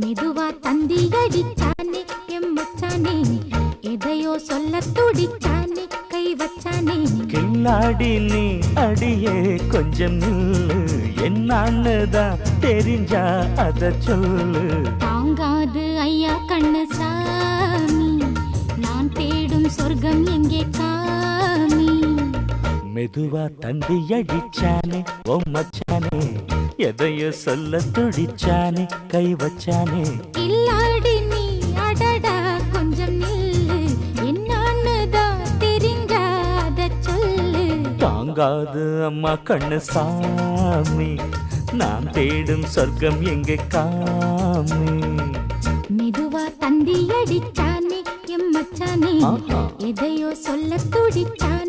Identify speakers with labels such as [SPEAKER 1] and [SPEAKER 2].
[SPEAKER 1] மெதுவா தந்தி அடிச்சானே எம் மச்சானே, எதையோ சொல்ல துடிச்சானே கை வச்சானே.
[SPEAKER 2] கில்லாடி நீ அடியே கொஞ்சம் நில்லு, என்னான்னுதான் தெரிஞ்சா அத சொல்லு.
[SPEAKER 1] தாங்காது ஐயா கண்ணு சாமி, நான் தேடும் சொர்க்கம் எங்கே காமி.
[SPEAKER 2] மெதுவா தந்தி அடிச்சானே ஓ மச்சானே, எதையோ சொல்ல துடிச்சானே கை வச்சானே.
[SPEAKER 1] இல்லாடி நீ அடடா கொஞ்சம் நில்லு, என்னான்னுதான் தெரிஞ்சாத சொல்லு.
[SPEAKER 2] தாங்காது அம்மா கண்ணு சாமி, நான் தேடும் சொர்க்கம் எங்கே காமி.
[SPEAKER 1] மெதுவா தந்தி அடிச்சானே எம் மச்சானே, எதையோ சொல்ல துடிச்சானே